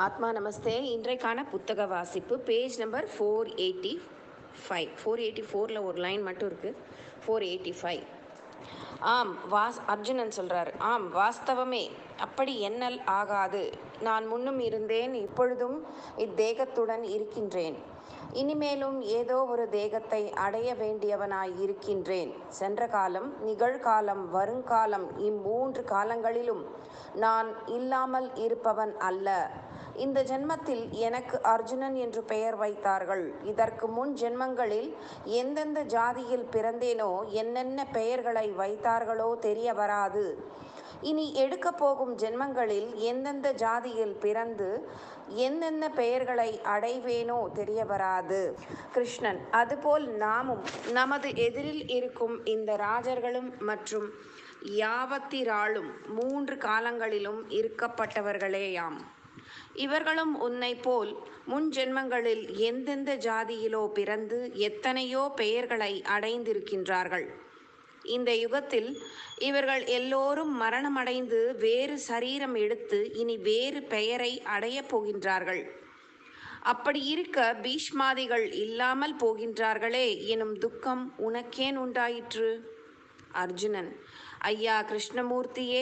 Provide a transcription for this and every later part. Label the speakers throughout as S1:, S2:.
S1: ஆத்மா நமஸ்தே. இன்றைக்கான புத்தக வாசிப்பு பேஜ் நம்பர் 485. 484ல் ஒரு லைன் மட்டும் இருக்குது. 485. அர்ஜுனன் சொல்கிறார், ஆம் வாஸ்தவமே, அப்படி எண்ணல் ஆகாது. நான் முன்னும் இருந்தேன், இப்பொழுதும் இத்தேகத்துடன் இருக்கின்றேன். இனிமேலும் ஏதோ ஒரு தேகத்தை அடைய வேண்டியவனாய் இருக்கின்றேன். சென்ற காலம், நிகழ்காலம், வருங்காலம் இம்மூன்று காலங்களிலும் நான் இல்லாமல் இருப்பவன் அல்ல. இந்த ஜென்மத்தில் எனக்கு அர்ஜுனன் என்று பெயர் வைத்தார்கள். இதற்கு முன் ஜென்மங்களில் எந்தெந்த ஜாதியில் பிறந்தேனோ என்னென்ன பெயர்களை வைத்தார்களோ தெரிய வராது. இனி எடுக்கப் போகும் ஜென்மங்களில் எந்தெந்த ஜாதியில் பிறந்து எந்தெந்த பெயர்களை அடைவேனோ தெரிய வராது. கிருஷ்ணன், அதுபோல் நாமும் நமது எதிரில் இருக்கும் இந்த ராஜர்களும் மற்றும் யாவத்திராளும் மூன்று காலங்களிலும் இருக்கப்பட்டவர்களேயாம். இவர்களும் உன்னை போல் முன் ஜென்மங்களில் எந்தெந்த ஜாதியிலோ பிறந்து எத்தனையோ பெயர்களை அடைந்திருக்கின்றார்கள். இந்த யுகத்தில் இவர்கள் எல்லோரும் மரணமடைந்து வேறு சரீரம் எடுத்து இனி வேறு பெயரை அடையப் போகின்றார்கள். அப்படி இருக்க பீஷ்மாதிகள் இல்லாமல் போகின்றார்களே எனும் துக்கம் உனக்கேன் உண்டாயிற்று? அர்ஜுனன், ஐயா கிருஷ்ணமூர்த்தியே,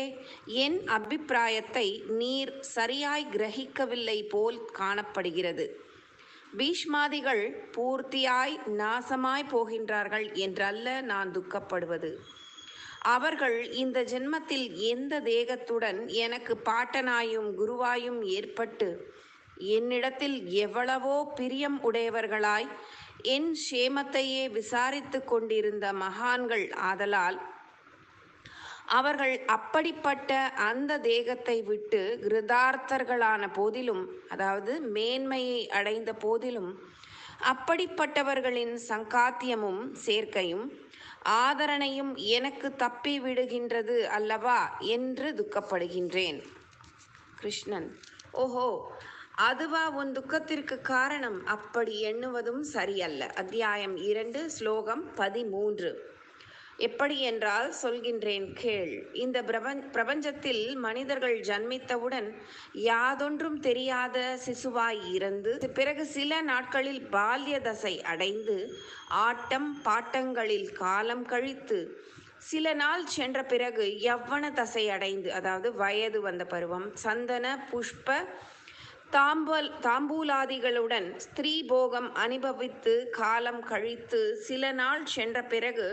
S1: என் அபிப்பிராயத்தை நீர் சரியாய் கிரகிக்கவில்லை போல் காணப்படுகிறது. பீஷ்மாதிகள் பூர்த்தியாய் நாசமாய் போகின்றார்கள் என்றல்ல நான் துக்கப்படுவது. அவர்கள் இந்த ஜென்மத்தில் எந்த தேகத்துடன் எனக்கு பாட்டனாயும் குருவாயும் ஏற்பட்டு என்னிடத்தில் எவ்வளவோ பிரியம் உடையவர்களாய் என் சேமத்தையே விசாரித்து கொண்டிருந்த மகான்கள் ஆதலால் அவர்கள் அப்படிப்பட்ட அந்த தேகத்தை விட்டு கிருதார்த்தர்களான போதிலும், அதாவது மேன்மையை அடைந்த போதிலும், அப்படிப்பட்டவர்களின் சங்காத்தியமும் சேர்க்கையும் ஆதரணையும் எனக்கு தப்பி விடுகின்றது அல்லவா என்று துக்கப்படுகின்றேன். கிருஷ்ணன், ஓஹோ, அதுவா உன் துக்கத்திற்கு காரணம்? அப்படி எண்ணுவதும் சரியல்ல. அத்தியாயம் 2, ஸ்லோகம் 13. எப்படி என்றால் சொல்கின்றேன் கேள். இந்த பிரபஞ்சத்தில் மனிதர்கள் ஜன்மித்தவுடன் யாதொன்றும் தெரியாத சிசுவாய் இருந்து பிறகு சில நாட்களில் பால்ய தசை அடைந்து ஆட்டம் பாட்டங்களில் காலம் கழித்து சில நாள் சென்ற பிறகு யவ்வன தசை அடைந்து, அதாவது வயது வந்த பருவம், சந்தன புஷ்ப தாம்பூலாதிகளுடன் ஸ்திரீ போகம் அனுபவித்து காலம் கழித்து சில நாள் சென்ற பிறகு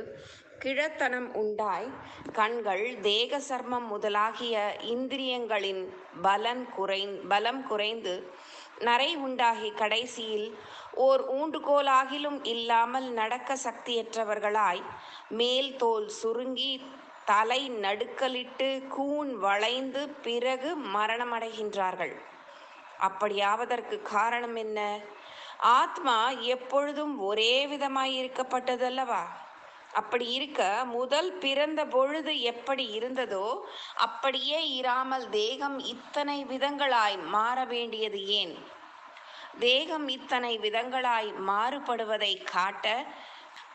S1: கிழத்தனம் உண்டாய் கண்கள், தேக சர்மம் முதலாகிய இந்திரியங்களின் பலம் குறைந்து நரை உண்டாகி கடைசியில் ஓர் ஊண்டுகோலாகிலும் இல்லாமல் நடக்க சக்தியற்றவர்களாய் மேல் தோல் சுருங்கி தலை நடுக்கலிட்டு கூன் வளைந்து பிறகு மரணமடைகின்றார்கள். அப்படியாவதற்கு காரணம் என்ன? ஆத்மா எப்பொழுதும் ஒரே விதமாயிருக்கப்பட்டதல்லவா? அப்படி இருக்க முதல் பிறந்த பொழுது எப்படி இருந்ததோ அப்படியே இராமல் தேகம் இத்தனை விதங்களாய் மாற வேண்டியது ஏன்? தேகம் இத்தனை விதங்களாய் மாறுபடுவதை காட்ட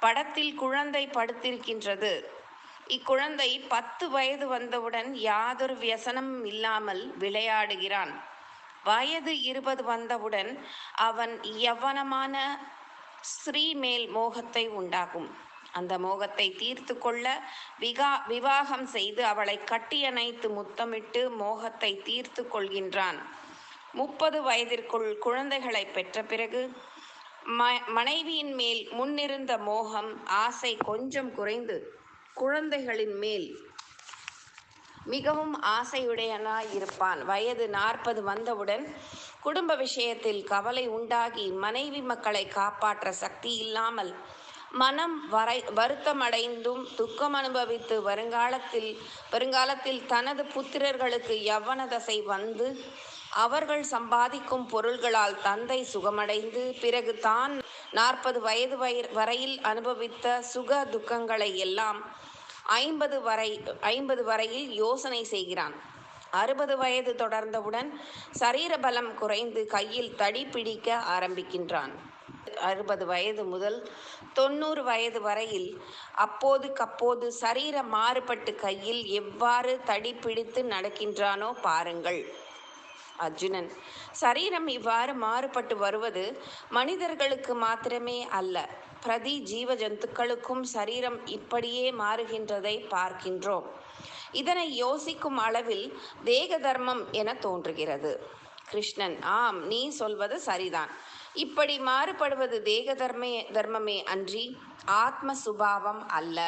S1: படத்தில் குழந்தை படுத்திருக்கின்றது. இக்குழந்தை 10 வயது வந்தவுடன் யாதொரு வியசனமும் இல்லாமல் விளையாடுகிறான். வயது 20 வந்தவுடன் அவன் யவ்வனமான ஸ்ரீ மேல் மோகத்தை உண்டாகும். அந்த மோகத்தை தீர்த்து கொள்ள விவாகம் செய்து அவளை கட்டியணைத்து முத்தமிட்டு மோகத்தை தீர்த்து கொள்கின்றான். 30 வயதிற்குள் குழந்தைகளை பெற்ற பிறகு மனைவியின் மேல் முன்னிருந்த மோகம் ஆசை கொஞ்சம் குறைந்து குழந்தைகளின் மேல் மிகவும் ஆசையுடையனாய் இருப்பான். வயது 40 வந்தவுடன் குடும்ப விஷயத்தில் கவலை உண்டாகி மனைவி மக்களை காப்பாற்ற சக்தி இல்லாமல் மனம் வருத்தமடைந்தும் துக்கம் அனுபவித்து வருங்காலத்தில் தனது புத்திரர்களுக்கு யவ்வன தசை வந்து அவர்கள் சம்பாதிக்கும் பொருள்களால் தந்தை சுகமடைந்து பிறகு தான் 40 வயது வரையில் அனுபவித்த சுக துக்கங்களை எல்லாம் 50 வரையில் யோசனை செய்கிறான். 60 வயது தொடர்ந்தவுடன் சரீர பலம் குறைந்து கையில் தடி பிடிக்க ஆரம்பிக்கின்றான். 60 வயது முதல் 90 வயது வரையில் அப்போதுக்கப்போது சரீரம் மாறுபட்டு கையில் எவ்வாறு தடி பிடித்து நடக்கின்றானோ பாருங்கள். அர்ஜுனன்: சரீரம் இவ்வாறு மாறுபட்டு வருவது மனிதர்களுக்கு மாத்திரமே அல்ல, பிரதி ஜீவ ஜந்துக்களுக்கும் சரீரம் இப்படியே மாறுகின்றதை பார்க்கின்றோம். இதனை யோசிக்கும் அளவில் தேக தர்மம் என தோன்றுகிறது. கிருஷ்ணன்: ஆம், நீ சொல்வது சரிதான். இப்படி மாறுபடுவது தேக தர்மமே அன்றி ஆத்ம சுபாவம் அல்ல.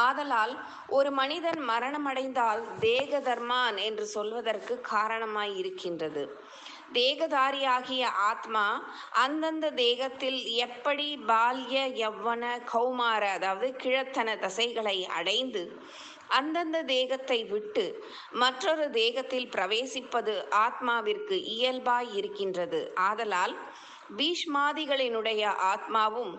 S1: ஆதலால் ஒரு மனிதன் மரணமடைந்தால் தேக தர்மான் என்று சொல்வதற்கு காரணமாய் இருக்கின்றது. தேகதாரியாகிய ஆத்மா அந்தந்த தேகத்தில் எப்படி பால்ய யவ்வன கௌமார அதாவது கிழத்தன தசைகளை அடைந்து அந்தந்த தேகத்தை விட்டு மற்றொரு தேகத்தில் பிரவேசிப்பது ஆத்மாவிற்கு இயல்பாய் இருக்கின்றது. ஆதலால் பீஷ்மாதிகளினுடைய ஆத்மாவும்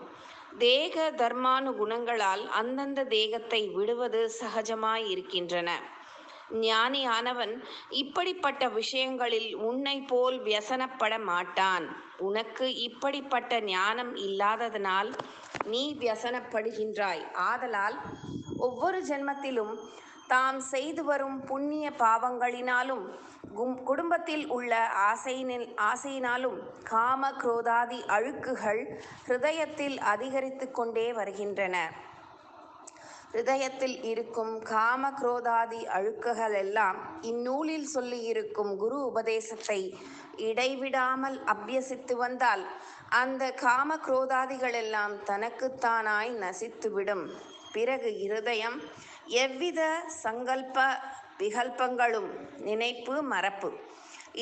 S1: தேக தர்மானுகுணங்களால் அந்தந்த தேகத்தை விடுவது சகஜமாய் இருக்கின்றன. ஞானியானவன் இப்படிப்பட்ட விஷயங்களில் உன்னை போல் வியசனப்பட மாட்டான். உனக்கு இப்படிப்பட்ட ஞானம் இல்லாததனால் நீ வியசனப்படுகின்றாய். ஆதலால் ஒவ்வொரு ஜென்மத்திலும் தாம் செய்து வரும் புண்ணிய பாவங்களினாலும் குடும்பத்தில் உள்ள ஆசையினாலும் காம குரோதாதி அழுக்குகள் ஹிருதயத்தில் அதிகரித்து கொண்டே வருகின்றன. ஹிருதயத்தில் இருக்கும் காம குரோதாதி அழுக்குகள் எல்லாம் இந்நூலில் சொல்லியிருக்கும் குரு உபதேசத்தை இடைவிடாமல் அபியசித்து வந்தால் அந்த காம குரோதாதிகள் எல்லாம் தனக்குத்தானாய் நசித்துவிடும். பிறகு இருதயம் எவ்வித சங்கல்ப விகல்பங்களும் நினைப்பு மறப்பு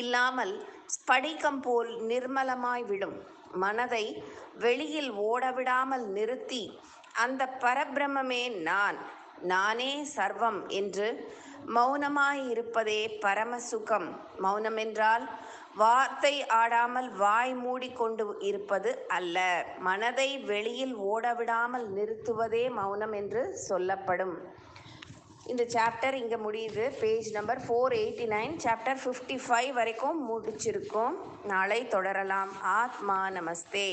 S1: இல்லாமல் ஸ்படிகம் போல் நிர்மலமாய் விடும். மனதை வெளியில் ஓடவிடாமல் நிறுத்தி அந்த பரபிரம்மே நானே சர்வம் என்று மௌனமாயிருப்பதே பரமசுகம். மௌனம் என்றால் வார்த்தை ஆடாமல் வாய் மூடிக்கொண்டு இருப்பது அல்ல. மனதை வெளியில் ஓடவிடாமல் நிறுத்துவதே மௌனம் என்று சொல்லப்படும். இந்த சாப்டர் இங்கே முடியுது. Page number 489. சாப்டர் 55 வரைக்கும் முடிச்சிருக்கோம். நாளை தொடரலாம். ஆத்மா நமஸ்தே.